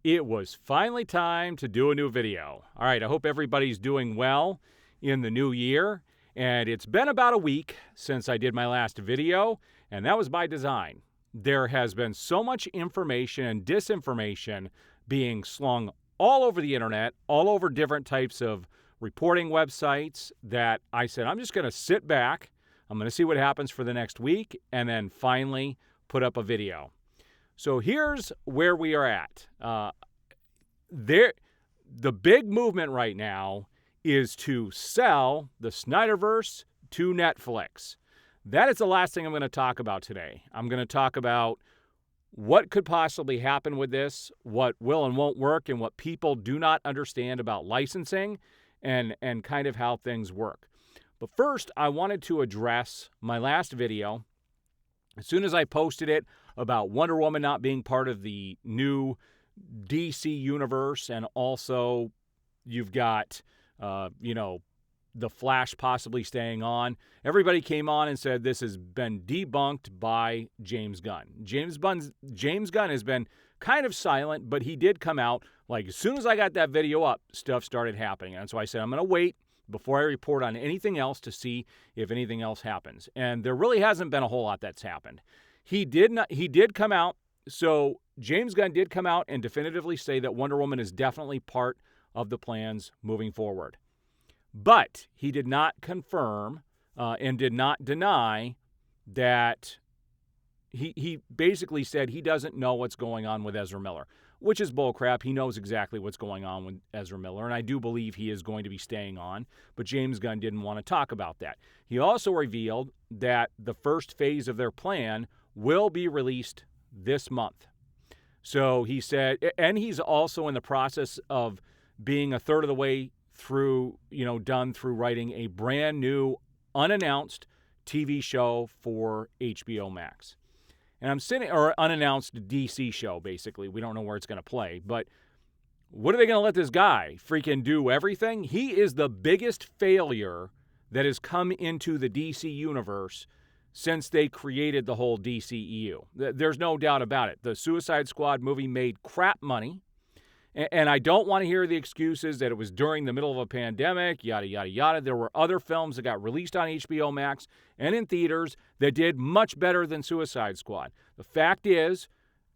it was finally time to do a new video. All right, I hope everybody's doing well in the new year. And it's been about a week since I did my last video, and that was by design. There has been so much information and disinformation being slung all over the internet, all over different types of reporting websites, that I said, I'm just going to sit back. I'm going to see what happens for the next week, and then finally put up a video. So here's where we are at. The big movement right now is to sell the Snyderverse to Netflix. That is the last thing I'm going to talk about today. I'm going to talk about what could possibly happen with this, what will and won't work, and what people do not understand about licensing and kind of how things work. But first, I wanted to address my last video. As soon as I posted it about Wonder Woman not being part of the new DC universe, and also you've got, the Flash possibly staying on, everybody came on and said this has been debunked by James Gunn. James Gunn has been kind of silent, but he did come out. Like, as soon as I got that video up, stuff started happening. And so I said, I'm going to wait before I report on anything else to see if anything else happens. And there really hasn't been a whole lot that's happened. He did come out. So James Gunn did come out and definitively say that Wonder Woman is definitely part of the plans moving forward. But he did not confirm and did not deny that he basically said he doesn't know what's going on with Ezra Miller, which is bullcrap. He knows exactly what's going on with Ezra Miller, and I do believe he is going to be staying on, but James Gunn didn't want to talk about that. He also revealed that the first phase of their plan will be released this month. So he said, and he's also in the process of being a third of the way through, done through writing a brand new unannounced TV show for HBO Max. And or unannounced DC show, basically. We don't know where it's going to play, but what are they going to let this guy freaking do everything? He is the biggest failure that has come into the DC universe since they created the whole DCEU. There's no doubt about it. The Suicide Squad movie made crap money. And I don't want to hear the excuses that it was during the middle of a pandemic, yada, yada, yada. There were other films that got released on HBO Max and in theaters that did much better than Suicide Squad. The fact is,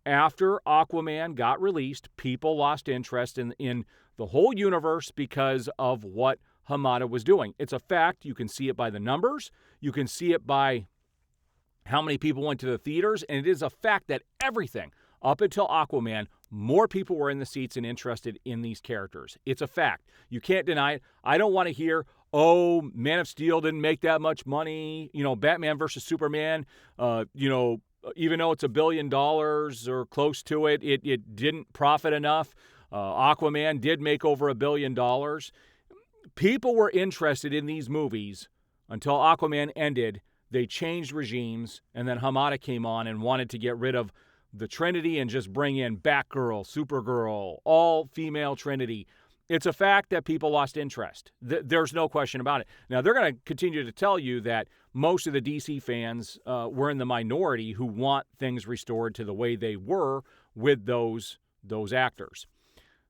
after Aquaman got released, people lost interest in the whole universe because of what Hamada was doing. It's a fact. You can see it by the numbers. You can see it by how many people went to the theaters. And it is a fact that everything up until Aquaman, more people were in the seats and interested in these characters. It's a fact. You can't deny it. I don't want to hear, Man of Steel didn't make that much money. Batman versus Superman, even though it's $1 billion or close to it, it didn't profit enough. Aquaman did make over $1 billion. People were interested in these movies until Aquaman ended. They changed regimes, and then Hamada came on and wanted to get rid of the Trinity and just bring in Batgirl, Supergirl, all-female Trinity. It's a fact that people lost interest. There's no question about it. Now, they're going to continue to tell you that most of the DC fans were in the minority who want things restored to the way they were with those actors.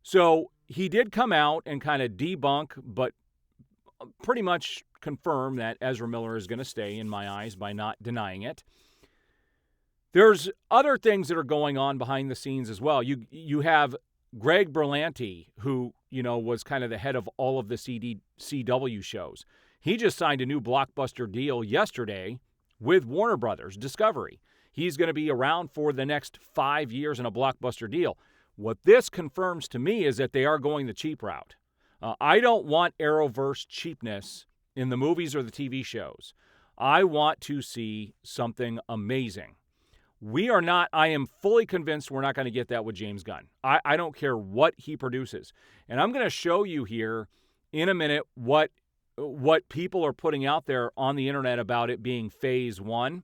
So he did come out and kind of debunk, but pretty much confirm that Ezra Miller is going to stay, in my eyes, by not denying it. There's other things that are going on behind the scenes as well. You have Greg Berlanti, who, was kind of the head of all of the CW shows. He just signed a new blockbuster deal yesterday with Warner Brothers Discovery. He's going to be around for the next 5 years in a blockbuster deal. What this confirms to me is that they are going the cheap route. I don't want Arrowverse cheapness in the movies or the TV shows. I want to see something amazing. I am fully convinced we're not going to get that with James Gunn. I don't care what he produces. And I'm going to show you here in a minute what people are putting out there on the internet about it being phase one.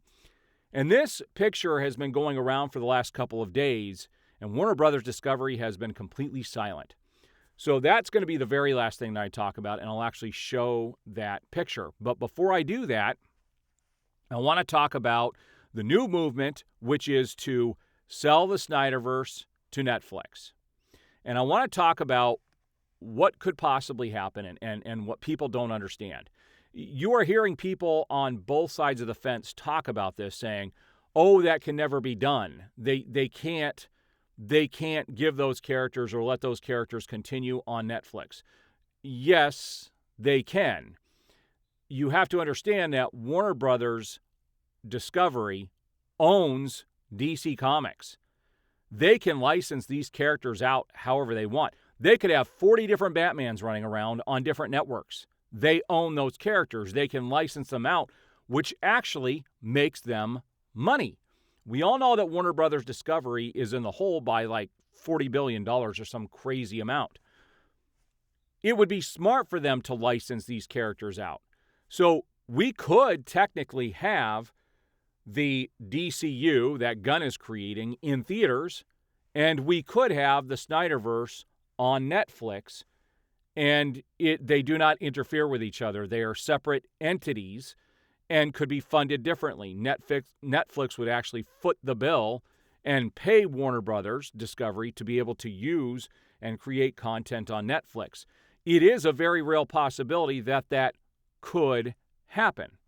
And this picture has been going around for the last couple of days, and Warner Brothers Discovery has been completely silent. So that's going to be the very last thing that I talk about, and I'll actually show that picture. But before I do that, I want to talk about the new movement, which is to sell the Snyderverse to Netflix. And I want to talk about what could possibly happen and what people don't understand. You are hearing people on both sides of the fence talk about this, saying, "Oh, that can never be done. They can't give those characters or let those characters continue on Netflix." Yes, they can. You have to understand that Warner Brothers Discovery owns DC Comics. They can license these characters out however they want. They could have 40 different Batmans running around on different networks. They own those characters. They can license them out, which actually makes them money. We all know that Warner Brothers Discovery is in the hole by like $40 billion or some crazy amount. It would be smart for them to license these characters out. So we could technically have the DCU that Gunn is creating in theaters, and we could have the Snyderverse on Netflix, and they do not interfere with each other. They are separate entities and could be funded differently. Netflix would actually foot the bill and pay Warner Brothers Discovery to be able to use and create content on Netflix. It is a very real possibility that that could happen.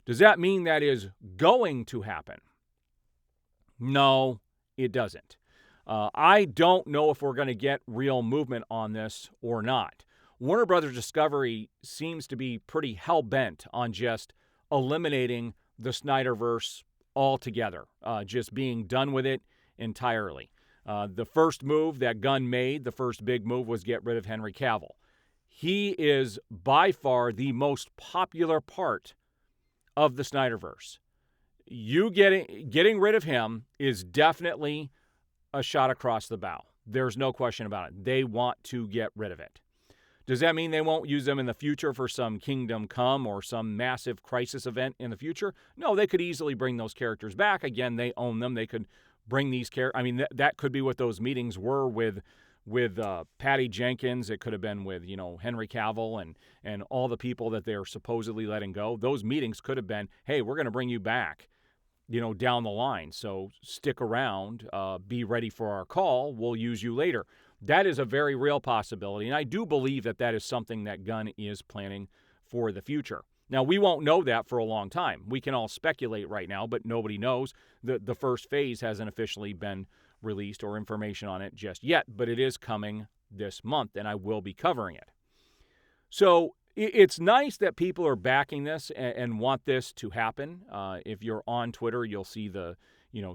Does that mean that is going to happen? No, it doesn't. I don't know if we're going to get real movement on this or not. Warner Brothers Discovery seems to be pretty hell-bent on just eliminating the Snyderverse altogether, just being done with it entirely. The first move that Gunn made, the first big move, was get rid of Henry Cavill. He is by far the most popular part of the Snyderverse. You getting rid of him is definitely a shot across the bow. There's no question about it. They want to get rid of it. Does that mean they won't use them in the future for some Kingdom Come or some massive crisis event in the future? No, they could easily bring those characters back. Again, they own them. They could bring these characters. I mean, that could be what those meetings were with Patty Jenkins. It could have been with, Henry Cavill and all the people that they're supposedly letting go. Those meetings could have been, hey, we're going to bring you back, down the line. So stick around, be ready for our call. We'll use you later. That is a very real possibility, and I do believe that that is something that Gunn is planning for the future. Now, we won't know that for a long time. We can all speculate right now, but nobody knows. The first phase hasn't officially been released or information on it just yet, but it is coming this month, and I will be covering it. So it's nice that people are backing this and want this to happen. If you're on Twitter, you'll see the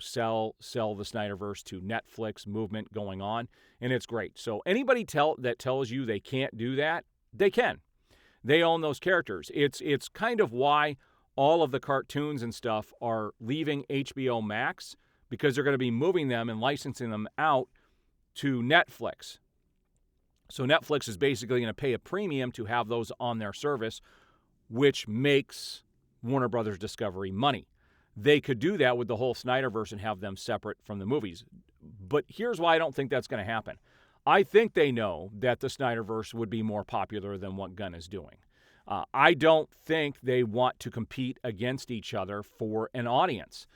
sell the Snyderverse to Netflix movement going on, and it's great. So anybody that tells you they can't do that, they can. They own those characters. It's kind of why all of the cartoons and stuff are leaving HBO Max, because they're going to be moving them and licensing them out to Netflix. So Netflix is basically going to pay a premium to have those on their service, which makes Warner Brothers Discovery money. They could do that with the whole Snyderverse and have them separate from the movies. But here's why I don't think that's going to happen. I think they know that the Snyderverse would be more popular than what Gunn is doing. I don't think they want to compete against each other for an audience.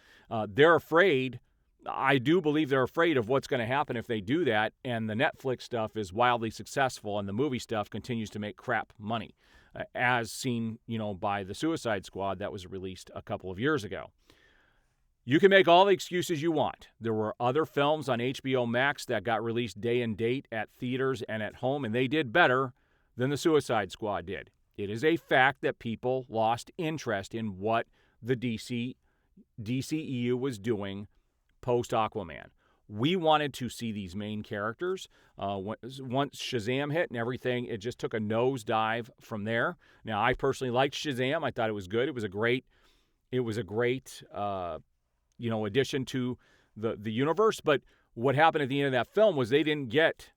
They're afraid. I do believe they're afraid of what's going to happen if they do that, and the Netflix stuff is wildly successful and the movie stuff continues to make crap money, as seen, by the Suicide Squad that was released a couple of years ago. You can make all the excuses you want. There were other films on HBO Max that got released day and date at theaters and at home, and they did better than the Suicide Squad did. It is a fact that people lost interest in what the DCEU was doing post-Aquaman. We wanted to see these main characters. Once Shazam hit and everything, it just took a nosedive from there. Now, I personally liked Shazam. I thought it was good. It was a great addition to the universe. But what happened at the end of that film was they didn't get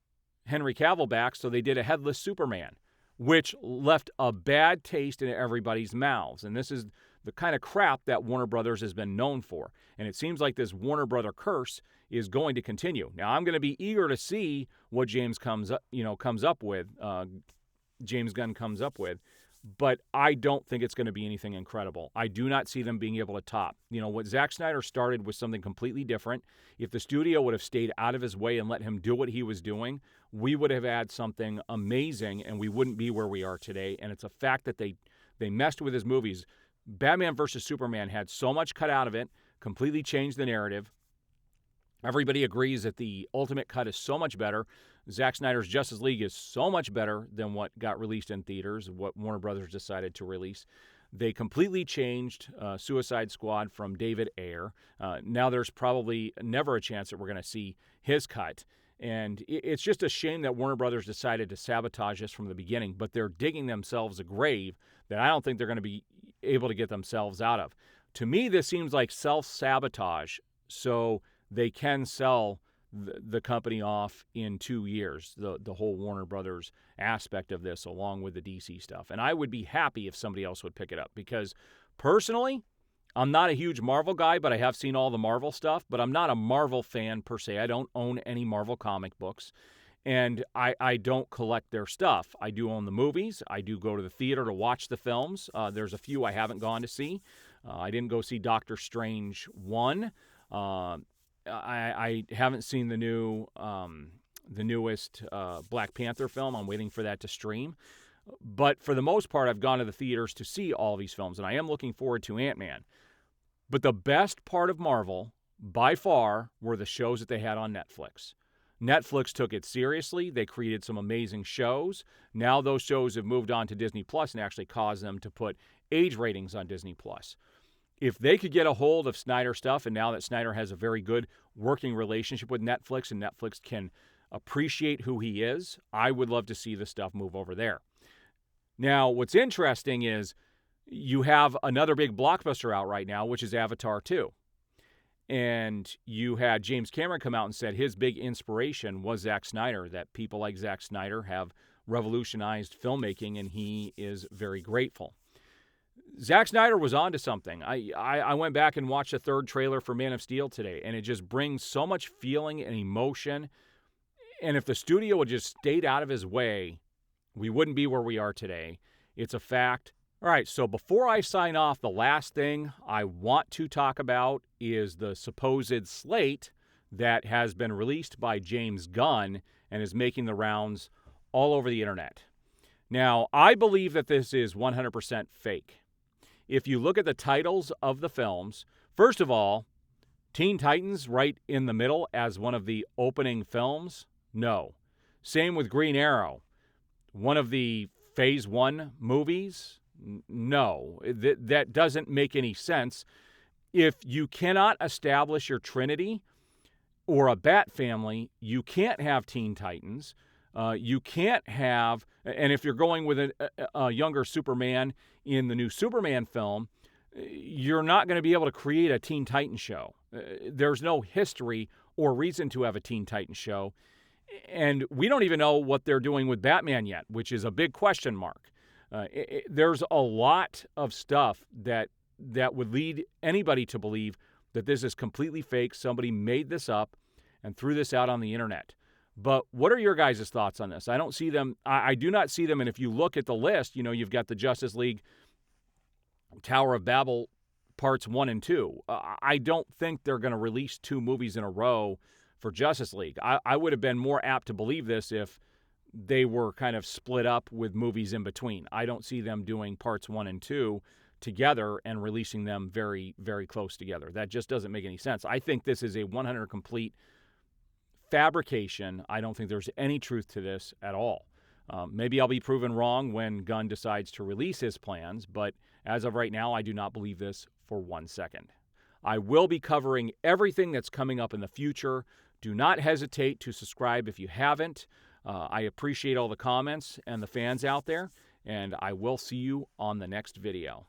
Henry Cavill back, so they did a headless Superman, which left a bad taste in everybody's mouths. And this is the kind of crap that Warner Brothers has been known for. And it seems like this Warner Brother curse is going to continue. Now, I'm going to be eager to see what James Gunn comes up with. but I don't think it's going to be anything incredible. I do not see them being able to top. You know, what Zack Snyder started was something completely different. If the studio would have stayed out of his way and let him do what he was doing, we would have had something amazing, and we wouldn't be where we are today. And it's a fact that they messed with his movies. Batman vs. Superman had so much cut out of it, completely changed the narrative. Everybody agrees that the ultimate cut is so much better. Zack Snyder's Justice League is so much better than what got released in theaters, what Warner Brothers decided to release. They completely changed Suicide Squad from David Ayer. Now there's probably never a chance that we're going to see his cut. And it's just a shame that Warner Brothers decided to sabotage this from the beginning, but they're digging themselves a grave that I don't think they're going to be able to get themselves out of. To me, this seems like self-sabotage, so they can sell the company off in 2 years, the whole Warner Brothers aspect of this, along with the DC stuff. And I would be happy if somebody else would pick it up, because personally, I'm not a huge Marvel guy, but I have seen all the Marvel stuff, but I'm not a Marvel fan per se. I don't own any Marvel comic books, and I don't collect their stuff. I do own the movies. I do go to the theater to watch the films. There's a few I haven't gone to see. I didn't go see Doctor Strange 1. I haven't seen the newest Black Panther film. I'm waiting for that to stream. But for the most part, I've gone to the theaters to see all these films, and I am looking forward to Ant-Man. But the best part of Marvel, by far, were the shows that they had on Netflix. Netflix took it seriously. They created some amazing shows. Now those shows have moved on to Disney Plus and actually caused them to put age ratings on Disney Plus. If they could get a hold of Snyder stuff, and now that Snyder has a very good working relationship with Netflix and Netflix can appreciate who he is, I would love to see the stuff move over there. Now, what's interesting is you have another big blockbuster out right now, which is Avatar 2. And you had James Cameron come out and said his big inspiration was Zack Snyder, that people like Zack Snyder have revolutionized filmmaking, and he is very grateful. Zack Snyder was onto something. I went back and watched the third trailer for Man of Steel today, and it just brings so much feeling and emotion. And if the studio would just stayed out of his way, we wouldn't be where we are today. It's a fact. All right, so before I sign off, the last thing I want to talk about is the supposed slate that has been released by James Gunn and is making the rounds all over the internet. Now, I believe that this is 100% fake. If you look at the titles of the films, first of all, Teen Titans right in the middle as one of the opening films? No. Same with Green Arrow. One of the Phase 1 movies? No. That doesn't make any sense. If you cannot establish your Trinity or a Bat family, you can't have Teen Titans. You can't have, and if you're going with a younger Superman in the new Superman film, you're not going to be able to create a Teen Titans show. There's no history or reason to have a Teen Titans show. And we don't even know what they're doing with Batman yet, which is a big question mark. There's a lot of stuff that would lead anybody to believe that this is completely fake. Somebody made this up and threw this out on the internet. But what are your guys' thoughts on this? I don't see them. I do not see them. And if you look at the list, you know, you've got the Justice League Tower of Babel parts 1 and 2. I don't think they're going to release 2 movies in a row for Justice League. I would have been more apt to believe this if they were kind of split up with movies in between. I don't see them doing parts 1 and 2 together and releasing them very, very close together. That just doesn't make any sense. I think this is a 100 complete fabrication. I don't think there's any truth to this at all. Maybe I'll be proven wrong when Gunn decides to release his plans, but as of right now, I do not believe this for 1 second. I will be covering everything that's coming up in the future. Do not hesitate to subscribe if you haven't. I appreciate all the comments and the fans out there, and I will see you on the next video.